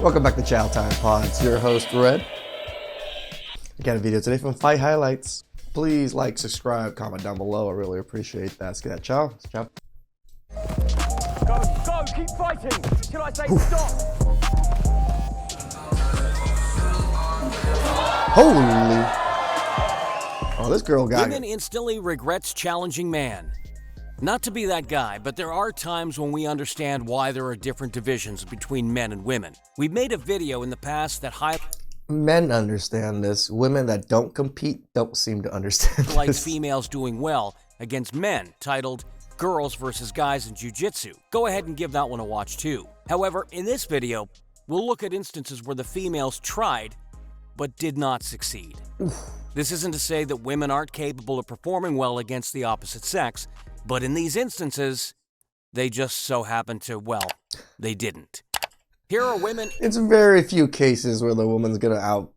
Welcome back to TheChowTimePod. It's your host, Red. I got a video today from Fight Highlights. Please like, subscribe, comment down below. I really appreciate that. Let's get that chow. Chow. Go, keep fighting till I say stop. Holy. Oh, this girl got Women it. instantly regrets challenging man. Not to be that guy, but there are times when we understand why there are different divisions between men and women. We've made a video in the past that Men understand this. Women that don't compete don't seem to understand highlights this. females doing well against men, titled Girls vs. Guys in Jiu-Jitsu. Go ahead and give that one a watch too. However, in this video, we'll look at instances where the females tried but did not succeed. This isn't to say that women aren't capable of performing well against the opposite sex, but in these instances, they just so happen to, well, they didn't. Here are women. It's very few cases where the woman's gonna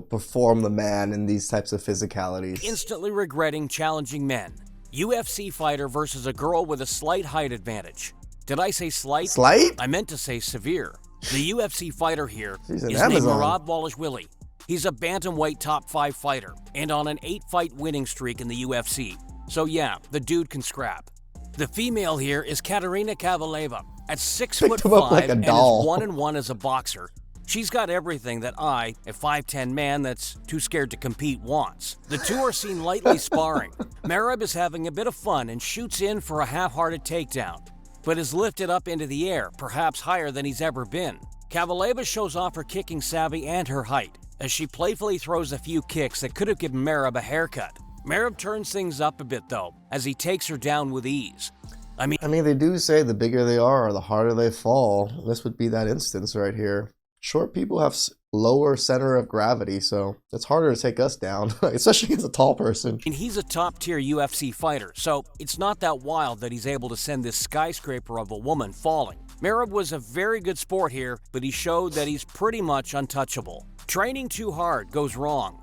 perform the man in these types of physicalities. Instantly regretting challenging men. UFC fighter versus a girl with a slight height advantage. Did I say slight? Slight? I meant to say severe. The UFC fighter here She's is an named Amazon. Merab Dvalishvili. He's a bantamweight top 5 fighter and on an 8-fight winning streak in the UFC. So yeah, the dude can scrap. The female here is Katerina Kavaleva. At 6'5" like a and doll. is 1-1 as a boxer. She's got everything that I, a 5'10" man that's too scared to compete, wants. The two are seen lightly sparring. Merab is having a bit of fun and shoots in for a half-hearted takedown, but is lifted up into the air, perhaps higher than he's ever been. Kavaleva shows off her kicking savvy and her height, as she playfully throws a few kicks that could have given Merab a haircut. Merab turns things up a bit though, as he takes her down with ease. I mean, they do say the bigger they are, the harder they fall. This would be that instance right here. Short people have lower center of gravity, so it's harder to take us down, especially against a tall person. he's a top-tier UFC fighter, so it's not that wild that he's able to send this skyscraper of a woman falling. Merab was a very good sport here, but he showed that he's pretty much untouchable. Training too hard goes wrong.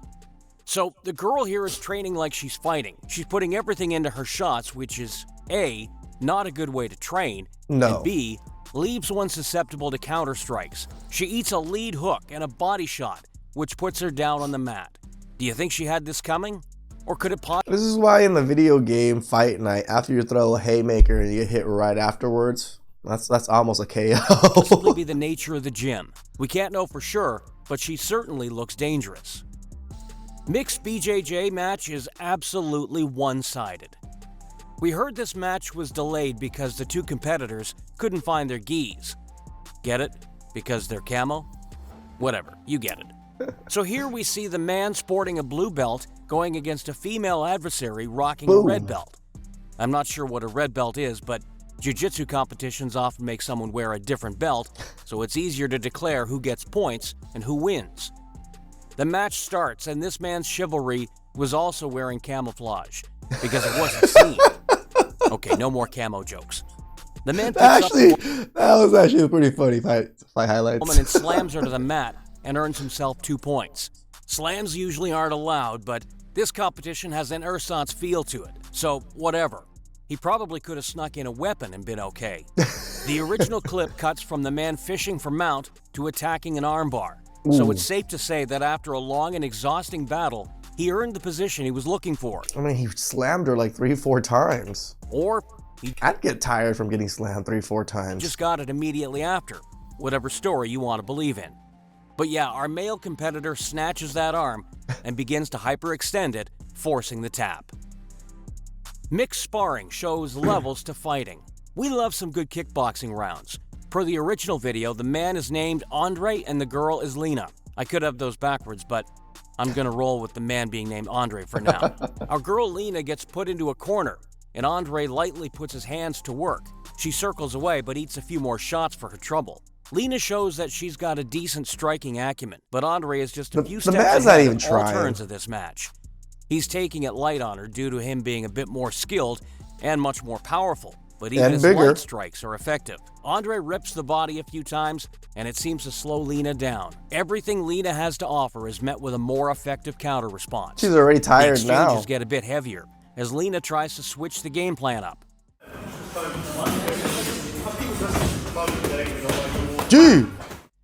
So the girl here is training like she's fighting. She's putting everything into her shots, which is A, not a good way to train, No. and B, leaves one susceptible to counter strikes. She eats a lead hook and a body shot, which puts her down on the mat. Do you think she had this coming? Or could it possibly This is why in the video game Fight Night, after you throw a haymaker and you get hit right afterwards, that's almost a KO. be the nature of the gym? We can't know for sure, but she certainly looks dangerous. Mixed BJJ match is absolutely one-sided. We heard this match was delayed because the two competitors couldn't find their gis. Get it? Because they're camo? Whatever, you get it. So here we see the man sporting a blue belt going against a female adversary rocking a red belt. I'm not sure what a red belt is, but jiu-jitsu competitions often make someone wear a different belt, so it's easier to declare who gets points and who wins. The match starts, and this man's chivalry was also wearing camouflage, because it wasn't seen. Okay, no more camo jokes. The man picks up That was actually a pretty funny fight highlights. woman and slams her to the mat and earns himself 2 points. Slams usually aren't allowed, but this competition has an ersatz feel to it, so whatever. He probably could have snuck in a weapon and been okay. The original clip cuts from the man fishing for mount to attacking an armbar. So it's safe to say that after a long and exhausting battle, he earned the position he was looking for. He slammed her like 3-4 times. Or he I'd get tired from getting slammed 3-4 times. just got it immediately after, whatever story you want to believe in. But yeah, our male competitor snatches that arm and begins to hyperextend it, forcing the tap. Mixed sparring shows levels to fighting. We love some good kickboxing rounds. Per the original video, the man is named Andre and the girl is Lena. I could have those backwards, but I'm gonna roll with the man being named Andre for now. Our girl Lena gets put into a corner, and Andre lightly puts his hands to work. She circles away, but eats a few more shots for her trouble. Lena shows that she's got a decent striking acumen, but Andre is just a few steps man's not ahead even of all trying. turns of this match. He's taking it light on her due to him being a bit more skilled and much more powerful, but even And his bigger. light strikes are effective. Andre rips the body a few times, and it seems to slow Lena down. Everything Lena has to offer is met with a more effective counter response. She's already The tired exchanges now. get a bit heavier as Lena tries to switch the game plan up. Gee!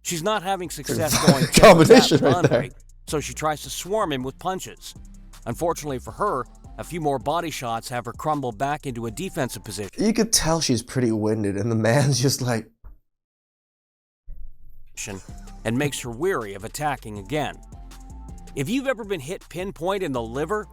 She's not having success going combination tit-for-tat with right there. Andre, so she tries to swarm him with punches. Unfortunately for her, a few more body shots have her crumble back into a defensive position. You could tell she's pretty winded, and the man's just like, and makes her weary of attacking again. If you've ever been hit pinpoint in the liver,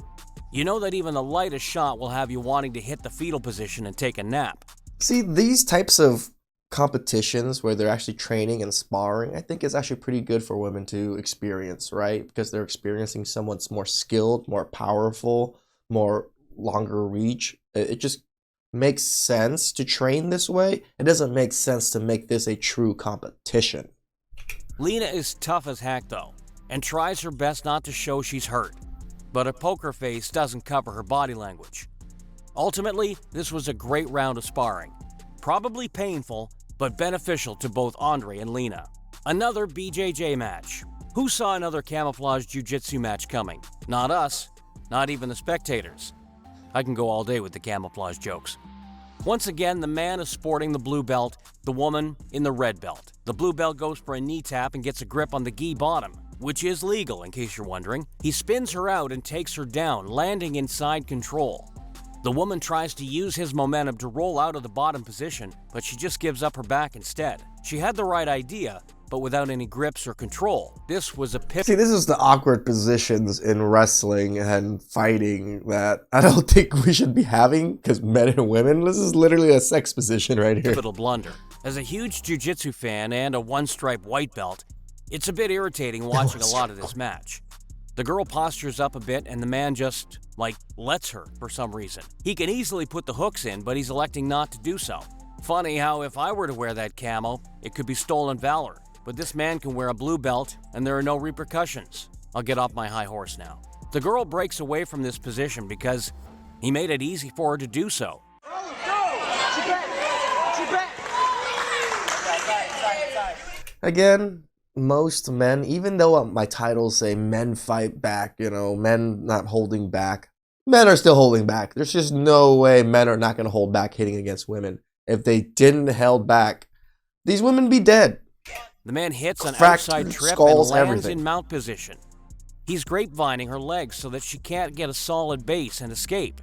you know that even the lightest shot will have you wanting to hit the fetal position and take a nap. see, these types of competitions where they're actually training and sparring, I think is actually pretty good for women to experience, right? Because they're experiencing someone's more skilled, more powerful, more longer reach. It just makes sense to train this way. It doesn't make sense to make this a true competition. Lena is tough as heck though, and tries her best not to show she's hurt. But a poker face doesn't cover her body language. Ultimately, this was a great round of sparring. Probably painful, but beneficial to both Andre and Lena. Another BJJ match. Who saw another camouflage jiu-jitsu match coming? Not us, not even the spectators. I can go all day with the camouflage jokes. Once again, the man is sporting the blue belt, the woman in the red belt. The blue belt goes for a knee tap and gets a grip on the gi bottom, which is legal in case you're wondering. He spins her out and takes her down, landing in side control. The woman tries to use his momentum to roll out of the bottom position, but she just gives up her back instead. She had the right idea, but without any grips or control. This was a pivot. See, this is the awkward positions in wrestling and fighting that I don't think we should be having, because men and women, this is literally a sex position right here. Pivotal blunder. As a huge jiu-jitsu fan and a one-stripe white belt, it's a bit irritating watching a lot of this match. The girl postures up a bit and the man just, lets her for some reason. He can easily put the hooks in, but he's electing not to do so. Funny how if I were to wear that camo, it could be stolen valor. But this man can wear a blue belt and there are no repercussions. I'll get off my high horse now. The girl breaks away from this position because he made it easy for her to do so. Again, most men, even though my titles say men fight back, men not holding back, men are still holding back. There's just no way men are not going to hold back hitting against women. If they didn't held back, these women be dead. The man hits an Cracked outside trip and skulls, lands everything. in mount position. He's grapevining her legs so that she can't get a solid base and escape.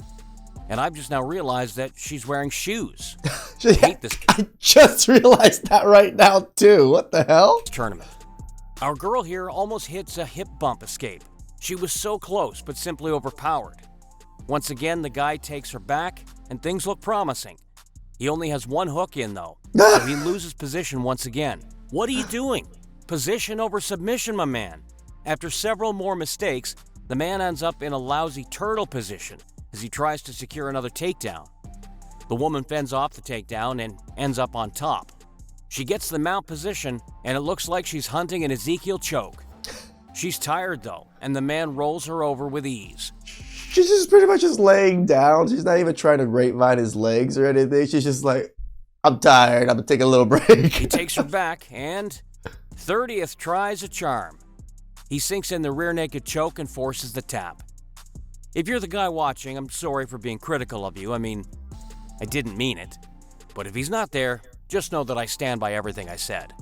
And I've just now realized that she's wearing shoes. I hate this I just realized that right now too. What the hell? tournament. Our girl here almost hits a hip bump escape. She was so close, but simply overpowered. Once again, the guy takes her back, and things look promising. He only has one hook in, though, so he loses position once again. What are you doing? Position over submission, my man. After several more mistakes, the man ends up in a lousy turtle position as he tries to secure another takedown. The woman fends off the takedown and ends up on top. She gets the mount position, and it looks like she's hunting an Ezekiel choke. She's tired, though, and the man rolls her over with ease. She's just pretty much just laying down. She's not even trying to grapevine his legs or anything. She's just like, I'm tired. I'm gonna take a little break. He takes her back, and 30th tries a charm. He sinks in the rear naked choke and forces the tap. If you're the guy watching, I'm sorry for being critical of you. I mean, I didn't mean it. But if he's not there, just know that I stand by everything I said.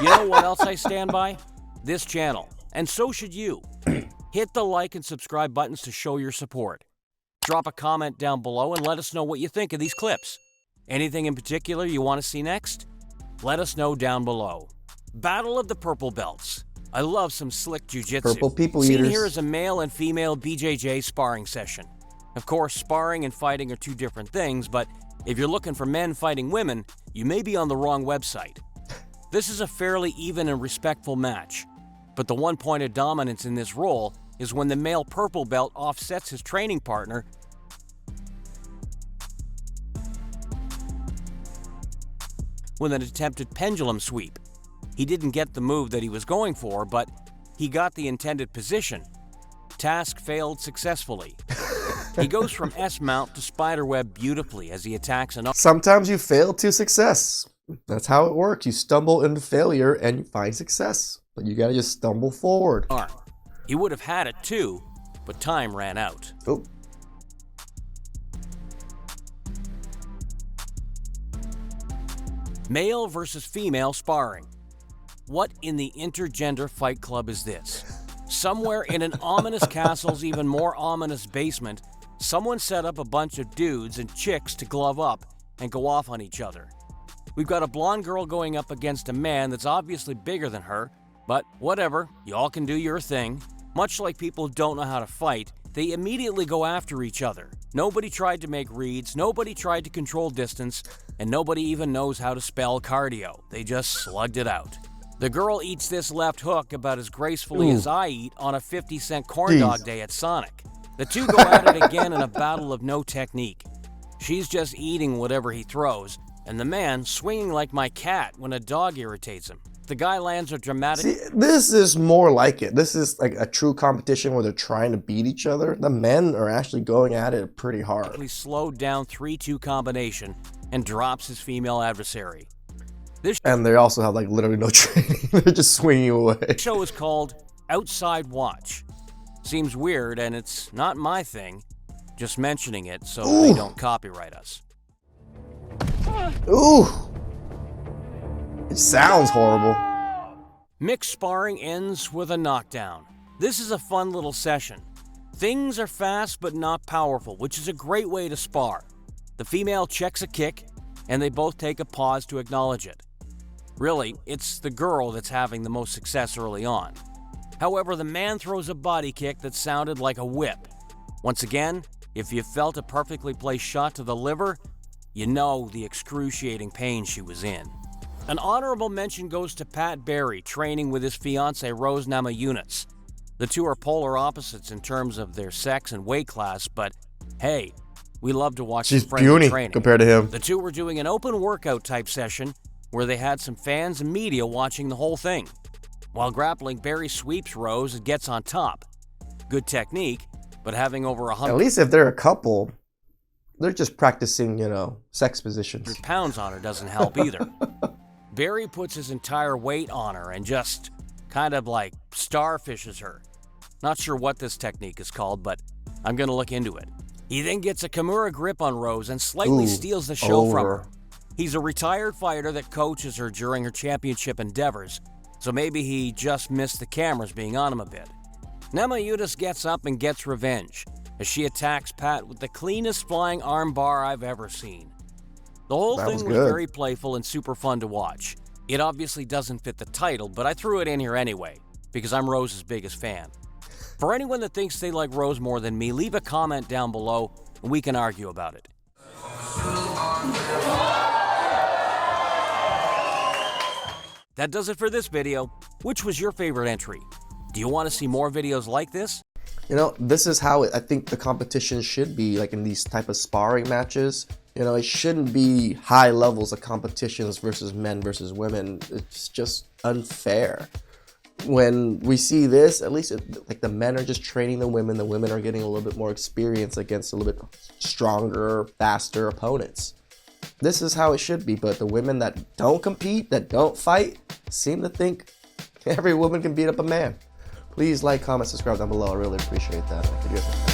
You know what else I stand by? This channel. And so should you. Hit the like and subscribe buttons to show your support. Drop a comment down below and let us know what you think of these clips. Anything in particular you want to see next? Let us know down below. Battle of the Purple Belts. I love some slick jiu-jitsu. Purple people Seen eaters. here is a male and female BJJ sparring session. Of course, sparring and fighting are two different things, but if you're looking for men fighting women, you may be on the wrong website. This is a fairly even and respectful match, but the one point of dominance in this role is when the male purple belt offsets his training partner with an attempted pendulum sweep. He didn't get the move that he was going for, but he got the intended position. Task failed successfully. He goes from S-mount to spiderweb beautifully as he attacks an Sometimes you fail to success. That's how it works. You stumble into failure and you find success. But you gotta just stumble forward. arm. He would have had it too, but time ran out. Oh. Male versus female sparring. what in the Intergender Fight Club is this? Somewhere in an ominous castle's even more ominous basement, someone set up a bunch of dudes and chicks to glove up and go off on each other. We've got a blonde girl going up against a man that's obviously bigger than her, but whatever, y'all can do your thing. Much like people who don't know how to fight, they immediately go after each other. Nobody tried to make reads, nobody tried to control distance, and nobody even knows how to spell cardio. They just slugged it out. The girl eats this left hook about as gracefully as I eat on a 50-cent corn dog day at Sonic. The two go at it again in a battle of no technique. She's just eating whatever he throws, and the man swinging like my cat when a dog irritates him. The guy lands a dramatic... See, this is more like it. This is like a true competition where they're trying to beat each other. The men are actually going at it pretty hard. He slowed down 3-2 combination and drops his female adversary. And they also have like literally no training. They're just swinging away. This show is called Outside Watch. Seems weird, and it's not my thing. Just mentioning it so they don't copyright us. Ooh. It sounds horrible. Mixed sparring ends with a knockdown. This is a fun little session. Things are fast but not powerful, which is a great way to spar. The female checks a kick, and they both take a pause to acknowledge it. Really, it's the girl that's having the most success early on. However, the man throws a body kick that sounded like a whip. Once again, if you felt a perfectly placed shot to the liver, you know the excruciating pain she was in. An honorable mention goes to Pat Barry, training with his fiancée Rose Namajunas. The two are polar opposites in terms of their sex and weight class, but hey, we love to watch She's some friendly puny training. compared to him. The two were doing an open workout type session where they had some fans and media watching the whole thing. While grappling, Barry sweeps Rose and gets on top. Good technique, but having over 100 At least if they're a couple, they're just practicing, sex positions. pounds on her doesn't help either. Barry puts his entire weight on her and just kind of like starfishes her. Not sure what this technique is called, but I'm gonna look into it. He then gets a Kimura grip on Rose and slightly steals the show from her. He's a retired fighter that coaches her during her championship endeavors, so maybe he just missed the cameras being on him a bit. Namajunas gets up and gets revenge as she attacks Pat with the cleanest flying armbar I've ever seen. The whole thing was very playful and super fun to watch. It obviously doesn't fit the title, but I threw it in here anyway, because I'm Rose's biggest fan. For anyone that thinks they like Rose more than me, leave a comment down below and we can argue about it. That does it for this video. Which was your favorite entry? Do you want to see more videos like this? This is how I think the competition should be, like in these type of sparring matches. It shouldn't be high levels of competitions versus men versus women. It's just unfair. When we see this, at least like the men are just training the women are getting a little bit more experience against a little bit stronger, faster opponents. This is how it should be, but the women that don't compete, that don't fight, seem to think every woman can beat up a man. Please like, comment, subscribe down below. I really appreciate that.